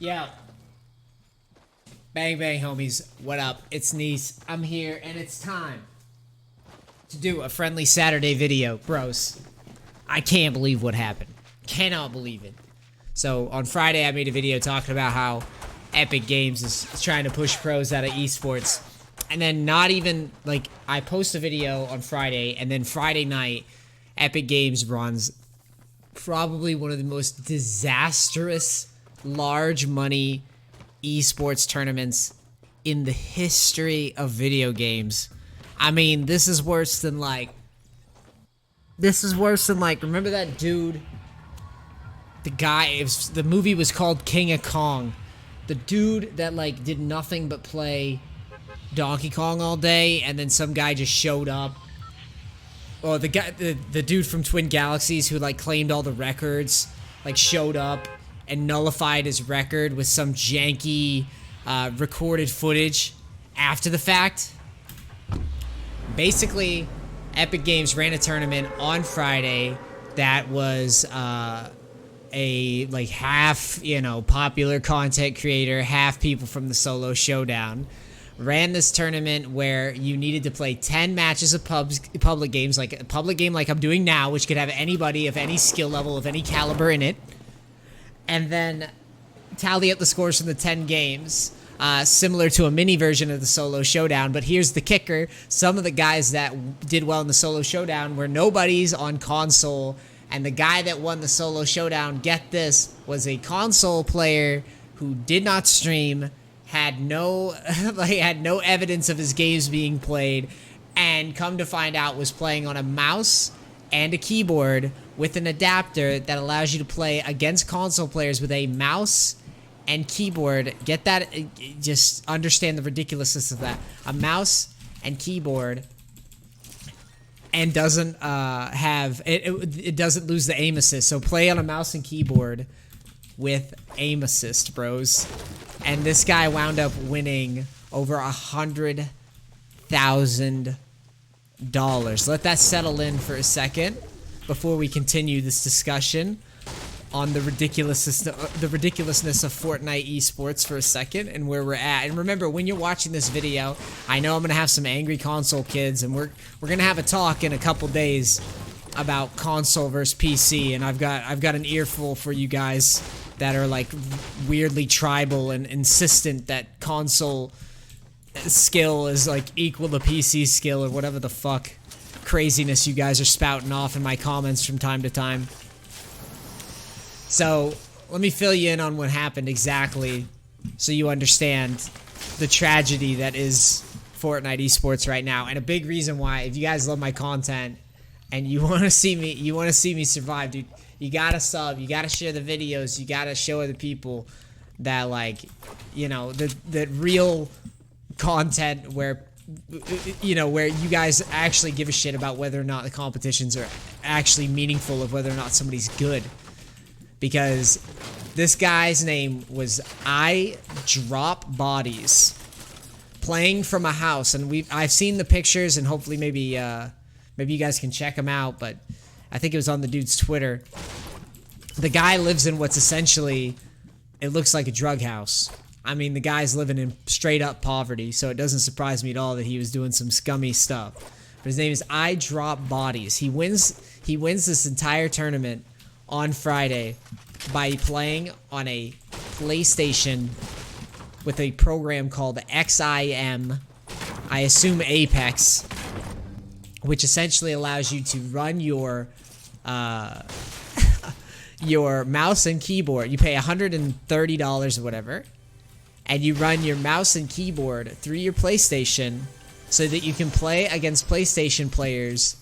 Yo. Bang, bang, homies. What up? It's NEACE. I'm here, and it's time to do a friendly Saturday video. Bros, I can't believe what happened. Cannot believe it. So, on Friday, I made a video talking about how Epic Games is trying to push pros out of esports. And then not even, like, I post a video on Friday, and then Friday night, Epic Games runs probably one of the most disastrous large money esports tournaments in the history of video games. I mean, this is worse than like, remember that dude? The guy, the movie was called King of Kong. The dude that like did nothing but play Donkey Kong all day, and then some guy just showed up. Oh, the guy, the dude from Twin Galaxies who like claimed all the records, like showed up and nullified his record with some janky recorded footage after the fact. Basically, Epic Games ran a tournament on Friday that was a like half, you know, popular content creator, half people from the solo showdown. Ran this tournament where you needed to play 10 matches of public games, like a public game like I'm doing now, which could have anybody of any skill level, of any caliber in it. And then tally up the scores from the 10 games, similar to a mini version of the solo showdown. But here's the kicker. Some of the guys that did well in the solo showdown were nobodies on console. And the guy that won the solo showdown, get this, was a console player who did not stream, had no evidence of his games being played, and come to find out was playing on a mouse and a keyboard with an adapter that allows you to play against console players with a mouse and keyboard. Get that? Just understand the ridiculousness of that. A mouse and keyboard, and doesn't have it doesn't lose the aim assist. So play on a mouse and keyboard with aim assist, bros. And this guy wound up winning over $100,000. Let that settle in for a second before we continue this discussion on the ridiculousness of Fortnite esports for a second and where we're at. And remember, when you're watching this video, I know I'm gonna have some angry console kids, and we're gonna have a talk in a couple days about console versus PC. And I've got an earful for you guys that are like weirdly tribal and insistent that console skill is like equal to PC skill, or whatever the fuck craziness you guys are spouting off in my comments from time to time. So let me fill you in on what happened exactly, so you understand the tragedy that is Fortnite esports right now. And a big reason why, if you guys love my content and you want to see me survive, dude, you gotta sub, you gotta share the videos, you gotta show other people that, like, you know, the real content where, you know, where you guys actually give a shit about whether or not the competitions are actually meaningful, of whether or not somebody's good. Because this guy's name was I Drop Bodies, playing from a house, and I've seen the pictures, and hopefully maybe you guys can check them out, but I think it was on the dude's Twitter. The guy lives in what's essentially, it looks like a drug house. I mean, the guy's living in straight up poverty, so it doesn't surprise me at all that he was doing some scummy stuff. But his name is I Drop Bodies. He wins this entire tournament on Friday by playing on a PlayStation with a program called XIM, I assume Apex, which essentially allows you to run your your mouse and keyboard. You pay $130 or whatever, and you run your mouse and keyboard through your PlayStation so that you can play against PlayStation players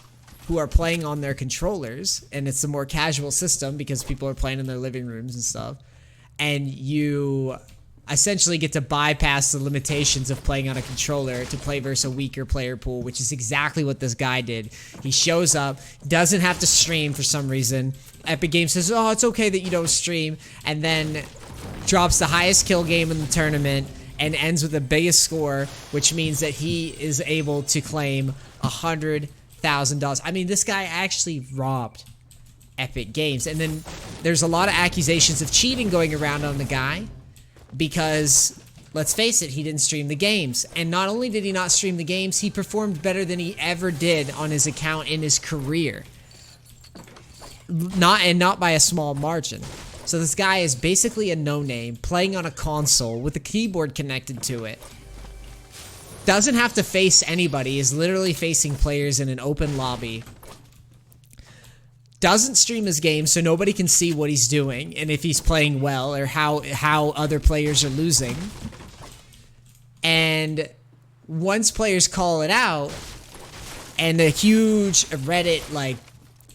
who are playing on their controllers. And it's a more casual system because people are playing in their living rooms and stuff. And you essentially get to bypass the limitations of playing on a controller to play versus a weaker player pool, which is exactly what this guy did. He shows up, doesn't have to stream for some reason. Epic Games says, oh, it's okay that you don't stream, and then drops the highest kill game in the tournament and ends with the biggest score, which means that he is able to claim $100,000. I mean, this guy actually robbed Epic Games. And then there's a lot of accusations of cheating going around on the guy. because let's face it, he didn't stream the games. And not only did he not stream the games, he performed better than he ever did on his account in his career. Not by a small margin. So this guy is basically a no-name playing on a console with a keyboard connected to it. Doesn't have to face anybody, is literally facing players in an open lobby. Doesn't stream his game so nobody can see what he's doing and if he's playing well or how other players are losing. And once players call it out and a huge Reddit like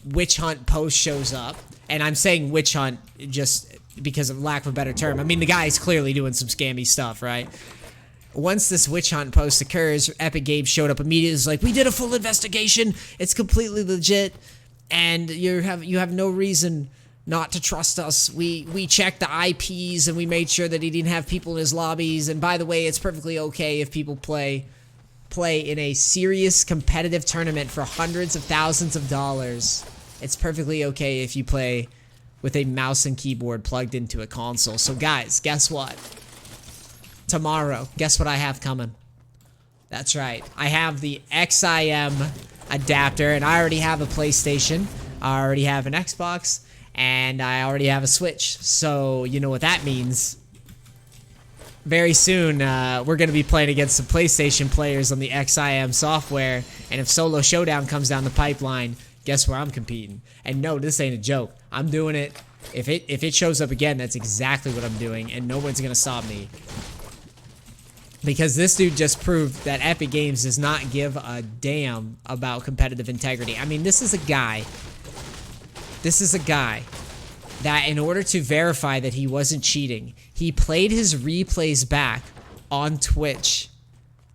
witch hunt post shows up, and I'm saying witch hunt just because of lack of a better term. I mean, the guy's clearly doing some scammy stuff, right? Once this witch hunt post occurs, Epic Games showed up immediately. It's like, we did a full investigation. It's completely legit. And you have no reason not to trust us. We checked the IPs and we made sure that he didn't have people in his lobbies. And by the way, it's perfectly okay if people play in a serious competitive tournament for hundreds of thousands of dollars. It's perfectly okay if you play with a mouse and keyboard plugged into a console. So guys, guess what? Tomorrow, guess what I have coming? That's right. I have the XIM adapter, and I already have a PlayStation. I already have an Xbox, and I already have a Switch. So you know what that means. Very soon, we're going to be playing against some PlayStation players on the XIM software, and if Solo Showdown comes down the pipeline, guess where I'm competing? And no, this ain't a joke. I'm doing it. If it shows up again, that's exactly what I'm doing, and no one's going to stop me. Because this dude just proved that Epic Games does not give a damn about competitive integrity. I mean, this is a guy that in order to verify that he wasn't cheating, he played his replays back on Twitch.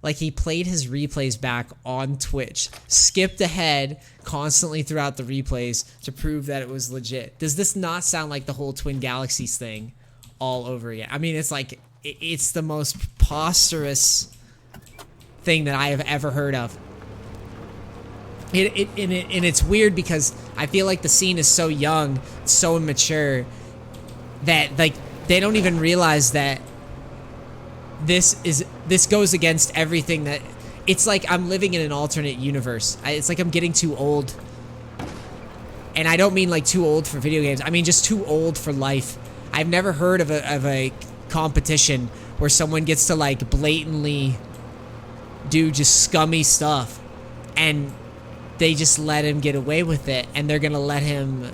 Like, he played his replays back on Twitch, skipped ahead constantly throughout the replays to prove that it was legit. Does this not sound like the whole Twin Galaxies thing all over again? I mean, it's like, it's the most preposterous thing that I have ever heard of. And it's weird because I feel like the scene is so young, so immature, that like they don't even realize that this goes against everything that... It's like I'm living in an alternate universe. It's like I'm getting too old. And I don't mean like too old for video games. I mean just too old for life. I've never heard of a competition where someone gets to like blatantly do just scummy stuff and they just let him get away with it, and they're gonna let him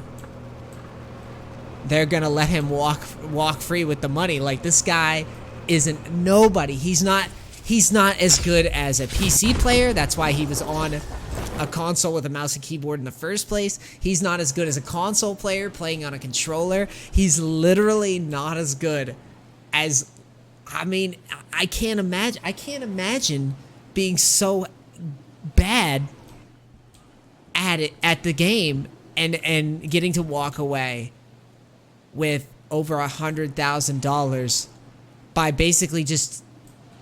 walk free with the money. Like, this guy isn't nobody. He's not as good as a PC player. That's why he was on a console with a mouse and keyboard in the first place. He's not as good as a console player playing on a controller. He's literally not as good as... I mean, I can't imagine being so bad at the game and getting to walk away with over $100,000 by basically just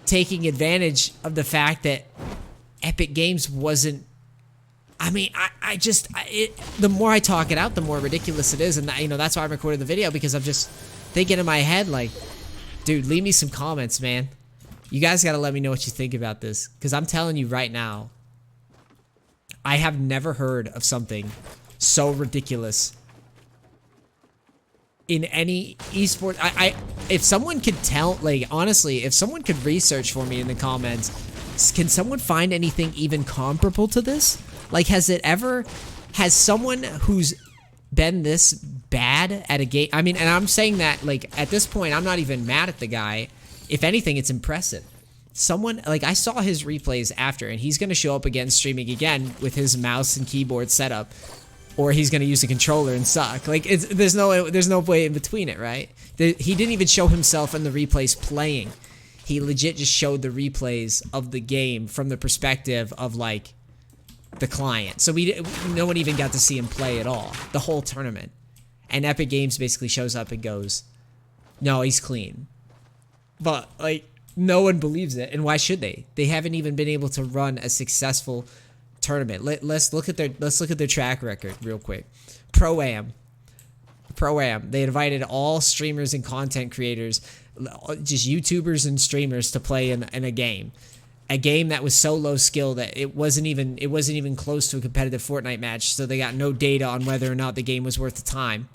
taking advantage of the fact that Epic Games wasn't... I mean, the more I talk it out, the more ridiculous it is, and you know, that's why I recorded the video, because I'm just thinking in my head like, dude, leave me some comments, man. You guys gotta let me know what you think about this, because I'm telling you right now, I have never heard of something so ridiculous in any esport. If someone could tell, like, honestly, if someone could research for me in the comments, can someone find anything even comparable to this? Like, has someone who's been this bad at a game? I mean, and I'm saying that, like, at this point, I'm not even mad at the guy. If anything, it's impressive. Someone, like, I saw his replays after, and he's going to show up again streaming again with his mouse and keyboard setup, or he's going to use a controller and suck. Like, there's no way in between it, right? He didn't even show himself in the replays playing. He legit just showed the replays of the game from the perspective of, like, the client. So no one even got to see him play at all, the whole tournament. And Epic Games basically shows up and goes, no, he's clean. But, like, no one believes it, and why should they? They haven't even been able to run a successful tournament. Let's look at their track record real quick. Pro-Am pro-am. They invited all streamers and content creators, just YouTubers and streamers, to play in a game. A game that was so low skill that it wasn't even close to a competitive Fortnite match, so they got no data on whether or not the game was worth the time.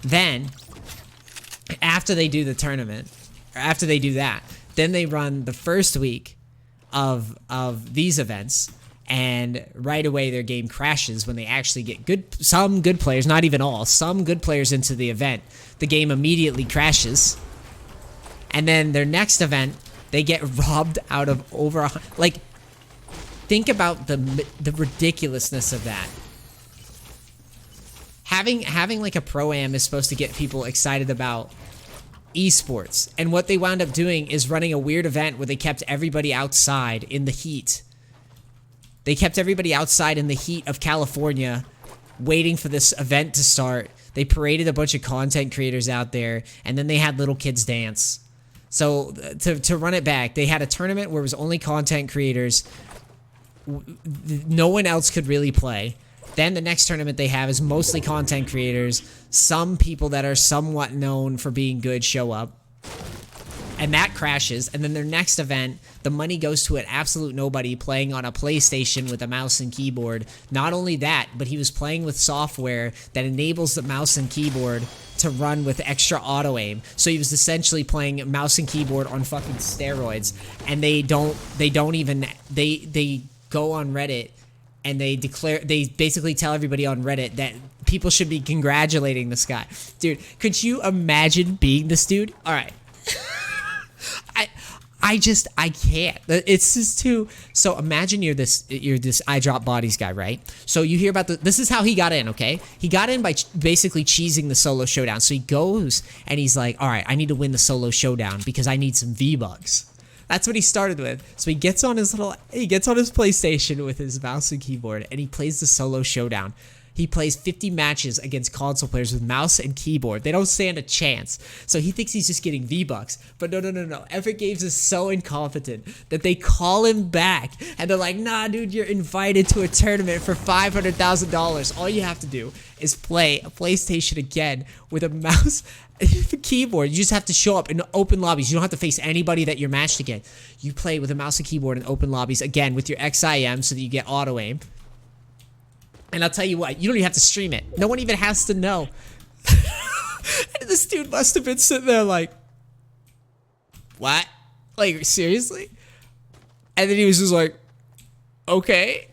Then, after they do the tournament, or after they do that, then they run the first week of these events, and right away their game crashes when they actually get some good players, not even all, some good players into the event. The game immediately crashes, and then their next event, they get robbed out of over like, think about the ridiculousness of that. Having like a pro-am is supposed to get people excited about esports, and what they wound up doing is running a weird event where they kept everybody outside in the heat. They kept everybody outside in the heat of California waiting for this event to start. They paraded a bunch of content creators out there, and then they had little kids dance. So to run it back, they had a tournament where it was only content creators. No one else could really play. Then the next tournament they have is mostly content creators. Some people that are somewhat known for being good show up. And that crashes. And then their next event, the money goes to an absolute nobody playing on a PlayStation with a mouse and keyboard. Not only that, but he was playing with software that enables the mouse and keyboard to run with extra auto aim. So he was essentially playing mouse and keyboard on fucking steroids. And they go on Reddit and they basically tell everybody on Reddit that people should be congratulating this guy. Dude, could you imagine being this dude? All right. I can't. It's just too. So imagine you're this I drop bodies guy, right? So you hear about this is how he got in, okay? He got in by basically cheesing the solo showdown. So he goes and he's like, all right, I need to win the solo showdown because I need some V-Bucks. That's what he started with. So he gets on his PlayStation with his mouse and keyboard and he plays the solo showdown. He plays 50 matches against console players with mouse and keyboard. They don't stand a chance. So he thinks he's just getting V-Bucks. But no. Epic Games is so incompetent that they call him back. And they're like, nah, dude, you're invited to a tournament for $500,000. All you have to do is play a PlayStation again with a mouse and keyboard. You just have to show up in open lobbies. You don't have to face anybody that you're matched against. You play with a mouse and keyboard in open lobbies again with your XIM so that you get auto aim. And I'll tell you what, you don't even have to stream it. No one even has to know. And this dude must have been sitting there like, what? Like, seriously? And then he was just like, okay.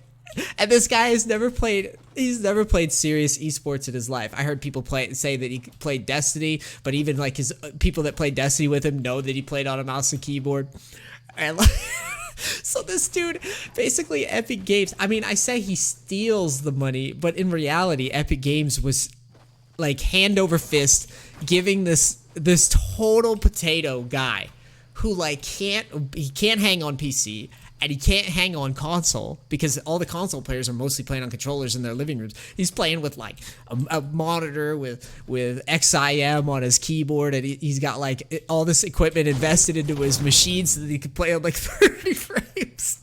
And this guy has never played, he's never played serious esports in his life. I heard people say that he played Destiny, but even like his people that played Destiny with him know that he played on a mouse and keyboard. And like, so this dude, basically Epic Games, I mean, I say he steals the money, but in reality, Epic Games was like hand over fist giving this total potato guy who like can't hang on PC and he can't hang on console because all the console players are mostly playing on controllers in their living rooms. He's playing with like a monitor with XIM on his keyboard, and he's got like all this equipment invested into his machine so that he can play on like 30 frames.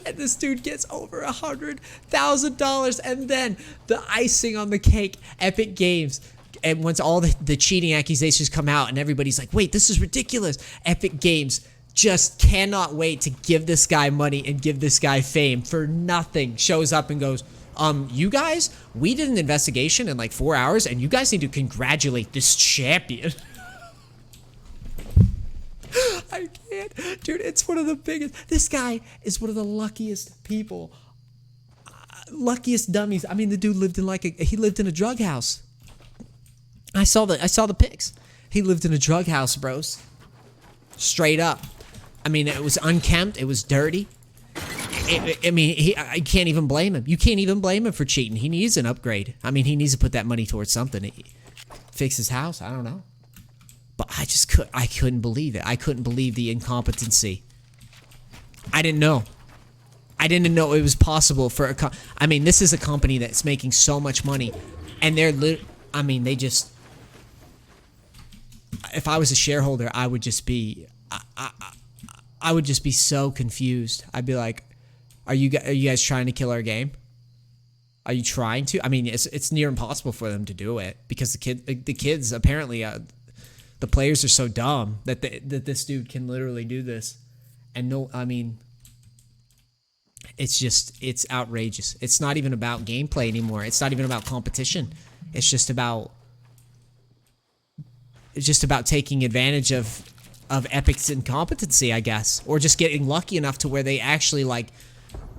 And this dude gets over $100,000, and then the icing on the cake, Epic Games. And once all the cheating accusations come out and everybody's like, wait, this is ridiculous, Epic Games just cannot wait to give this guy money and give this guy fame for nothing. Shows up and goes, you guys, we did an investigation in like 4 hours and you guys need to congratulate this champion. I can't. Dude, it's one of the biggest. This guy is one of the luckiest people. Luckiest dummies. I mean, the dude lived in he lived in a drug house. I saw the pics. He lived in a drug house, bros. Straight up. I mean, it was unkempt. It was dirty. I can't even blame him. You can't even blame him for cheating. He needs an upgrade. I mean, he needs to put that money towards something. Fix his house. I don't know. But I couldn't believe it. I couldn't believe the incompetency. I didn't know. I didn't know it was possible for I mean, this is a company that's making so much money, and they just. If I was a shareholder, I would just be so confused. I'd be like, Are you guys trying to kill our game? Are you trying to? I mean, it's near impossible for them to do it because the kids apparently the players are so dumb that that this dude can literally do this, and no, I mean, it's outrageous. It's not even about gameplay anymore. It's not even about competition. It's just about taking advantage of Epic's incompetency, I guess, or just getting lucky enough to where they actually like.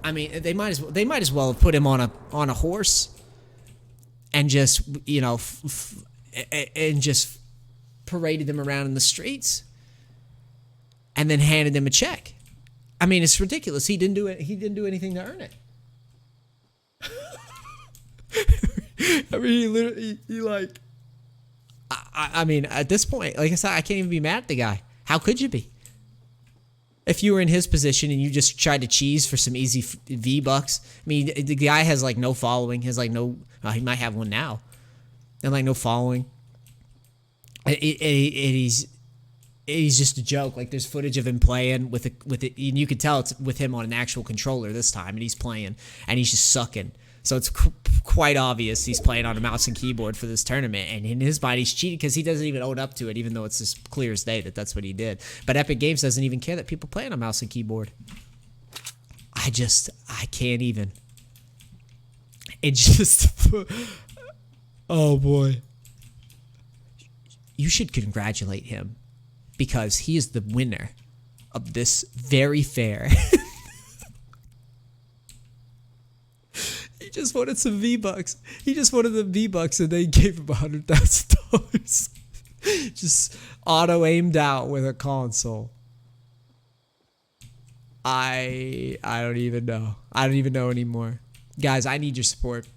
I mean, they might as well have put him on a horse, and just and just paraded him around in the streets, and then handed him a check. I mean, it's ridiculous. He didn't do it. He didn't do anything to earn it. I mean, he like. I mean, at this point, like I said, I can't even be mad at the guy. How could you be? If you were in his position and you just tried to cheese for some easy V-Bucks, I mean, the guy has like no following. Has like no, he might have one now, and like no following. And he's just a joke. Like there's footage of him playing with it, and you can tell it's with him on an actual controller this time, and he's playing, and he's just sucking. So it's quite obvious he's playing on a mouse and keyboard for this tournament, and in his mind he's cheating because he doesn't even own up to it, even though it's as clear as day that that's what he did. But Epic Games doesn't even care that people play on a mouse and keyboard. I can't even. It just, oh boy. You should congratulate him because he is the winner of this very fair. He just wanted some V-Bucks. He just wanted the V-Bucks, and they gave him $100,000. Just auto-aimed out with a console. I don't even know. I don't even know anymore. Guys, I need your support.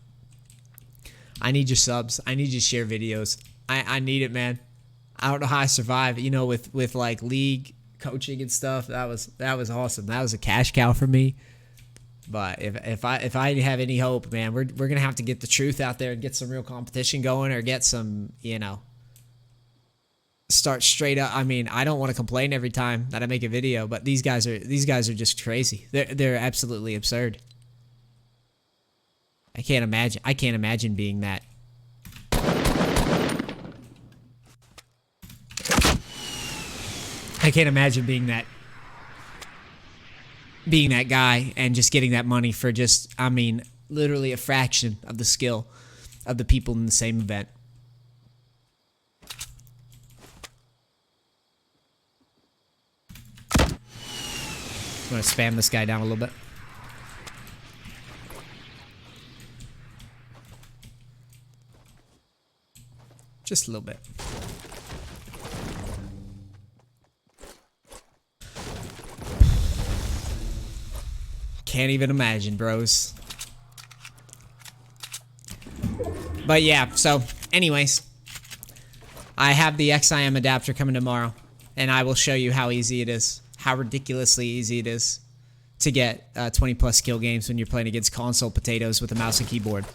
I need your subs. I need you to share videos. I need it, man. I don't know how I survive. You know, with like league coaching and stuff. That was awesome. That was a cash cow for me. But if I have any hope, man, we're gonna have to get the truth out there and get some real competition going, or get some, start straight up. I mean, I don't want to complain every time that I make a video, but these guys are just crazy. They're absolutely absurd. I can't imagine being that. I can't imagine being that guy and just getting that money for just, I mean, literally a fraction of the skill of the people in the same event. I'm gonna spam this guy down a little bit. Just a little bit. Can't even imagine, bros. But yeah, so anyways, I have the XIM adapter coming tomorrow, and I will show you how easy it is, how ridiculously easy it is to get 20 plus skill games when you're playing against console potatoes with a mouse and keyboard.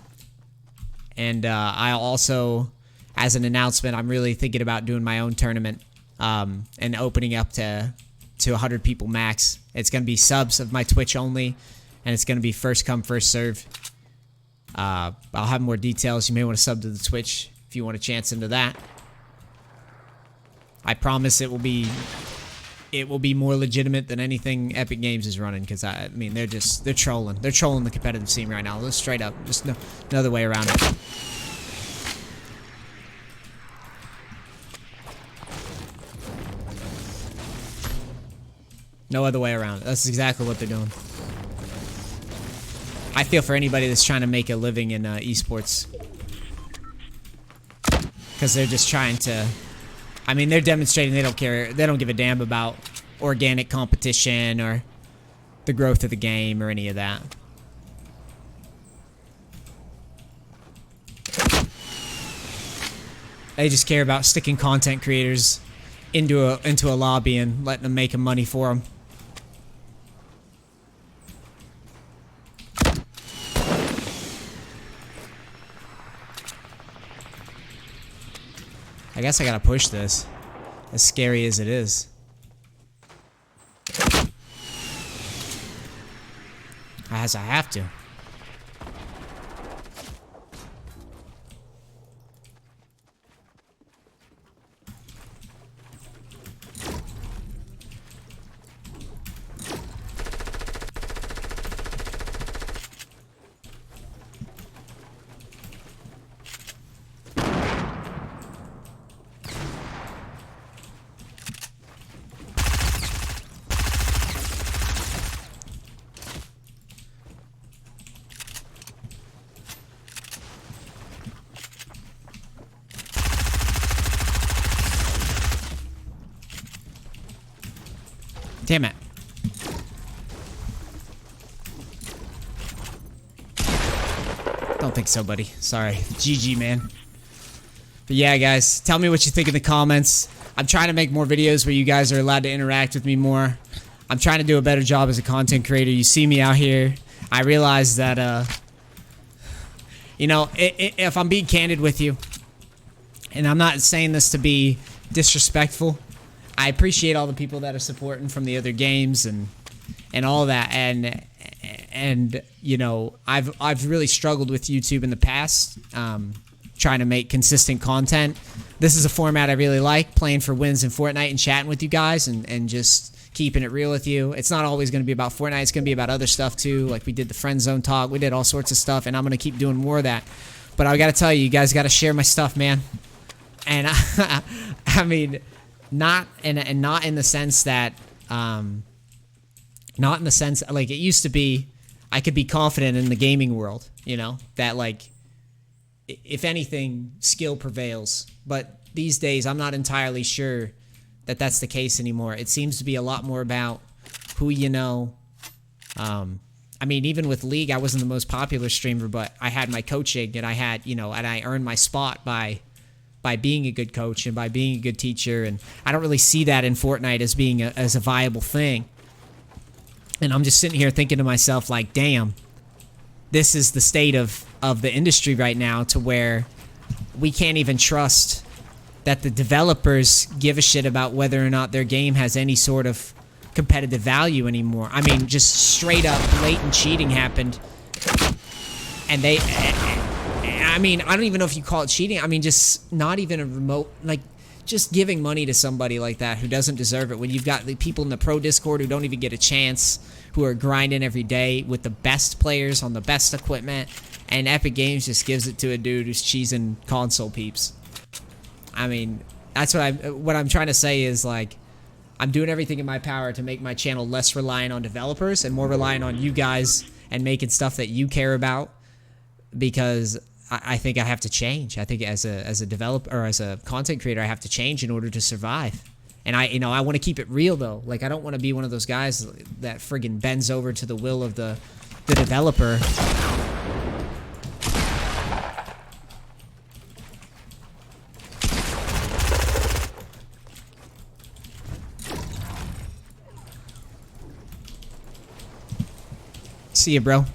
And I'll also, as an announcement, I'm really thinking about doing my own tournament and opening up to 100 people max. It's going to be subs of my Twitch only, and it's going to be first come, first serve. I'll have more details. You may want to sub to the Twitch if you want a chance into that. I promise it will be more legitimate than anything Epic Games is running, because I mean they're trolling. They're trolling the competitive scene right now. Just straight up. Just no other way around it. No other way around it. That's exactly what they're doing. I feel for anybody that's trying to make a living in esports, because they're just trying to. I mean, they're demonstrating they don't care. They don't give a damn about organic competition or the growth of the game or any of that. They just care about sticking content creators into a lobby and letting them make money for them. I guess I gotta push this, as scary as it is. I As I have to. Damn it. Don't think so, buddy. Sorry. GG, man. But yeah, guys, tell me what you think in the comments. I'm trying to make more videos where you guys are allowed to interact with me more. I'm trying to do a better job as a content creator. You see me out here. I realize that, you know, if I'm being candid with you, and I'm not saying this to be disrespectful, I appreciate all the people that are supporting from the other games and all that, and you know, I've really struggled with YouTube in the past, trying to make consistent content. This is a format I really like, playing for wins in Fortnite and chatting with you guys and just keeping it real with you. It's not always going to be about Fortnite. It's going to be about other stuff too. Like we did the friend zone talk. We did all sorts of stuff, and I'm going to keep doing more of that. But I got to tell you, you guys got to share my stuff, man. And I mean, not in the sense that, not in the sense like it used to be. I could be confident in the gaming world, you know, that like, if anything, skill prevails. But these days, I'm not entirely sure that that's the case anymore. It seems to be a lot more about who you know. I mean, even with League, I wasn't the most popular streamer, but I had my coaching, and I had, you know, and I earned my spot by being a good coach and by being a good teacher. And I don't really see that in Fortnite as being as a viable thing. And I'm just sitting here thinking to myself, like, damn, this is the state of the industry right now, to where we can't even trust that the developers give a shit about whether or not their game has any sort of competitive value anymore. I mean, just straight up blatant cheating happened. And they... I mean, I don't even know if you call it cheating. I mean, just not even a remote, like, just giving money to somebody like that who doesn't deserve it, when you've got the people in the pro Discord who don't even get a chance, who are grinding every day with the best players on the best equipment, and Epic Games just gives it to a dude who's cheesing console peeps. I mean, that's what I'm trying to say is, like, I'm doing everything in my power to make my channel less reliant on developers and more reliant on you guys and making stuff that you care about, because I think I have to change. I think as a developer or as a content creator, I have to change in order to survive. And I want to keep it real though. Like, I don't want to be one of those guys that friggin' bends over to the will of the developer. See ya, bro.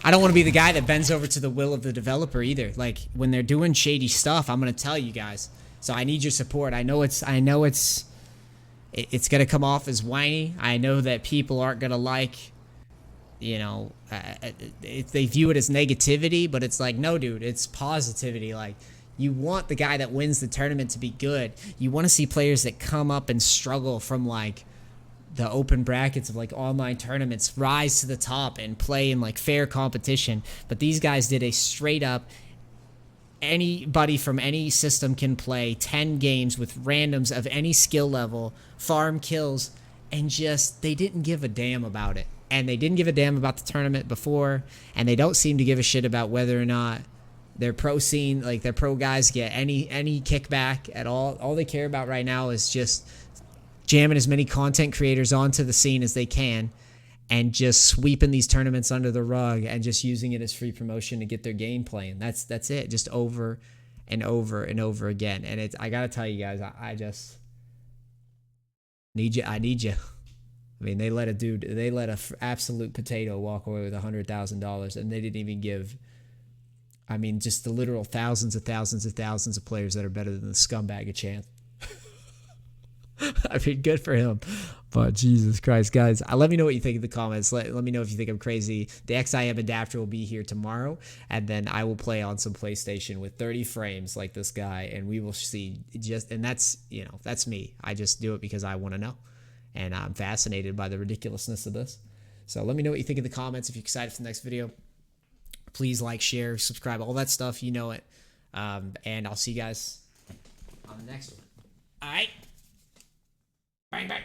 I don't want to be the guy that bends over to the will of the developer either. Like, when they're doing shady stuff, I'm gonna tell you guys. So I need your support. I know it's gonna come off as whiny. I know that people aren't gonna like, you know, they view it as negativity, but it's like, no, dude, it's positivity. Like, you want the guy that wins the tournament to be good. You want to see players that come up and struggle from, like, the open brackets of, like, online tournaments rise to the top and play in, like, fair competition. But these guys did a straight up, anybody from any system can play 10 games with randoms of any skill level, farm kills, and just, they didn't give a damn about it. And they didn't give a damn about the tournament before, and they don't seem to give a shit about whether or not their pro scene, like their pro guys, get any kickback at all. All they care about right now is just jamming as many content creators onto the scene as they can, and just sweeping these tournaments under the rug and just using it as free promotion to get their game playing. That's it, just over and over and over again. And it's, I gotta tell you guys, I just need you. I need you. I mean, they let a absolute potato walk away with $100,000, and they didn't even give, I mean, just the literal thousands of players that are better than the scumbag a chance. I mean, good for him. But Jesus Christ, guys, let me know what you think in the comments. Let me know if you think I'm crazy. The XIM adapter will be here tomorrow, and then I will play on some PlayStation with 30 frames like this guy, and we will see and that's, you know, that's me. I just do it because I want to know, and I'm fascinated by the ridiculousness of this. So let me know what you think in the comments. If you're excited for the next video, please like, share, subscribe, all that stuff. You know it. And I'll see you guys on the next one. All right. Bang, bang.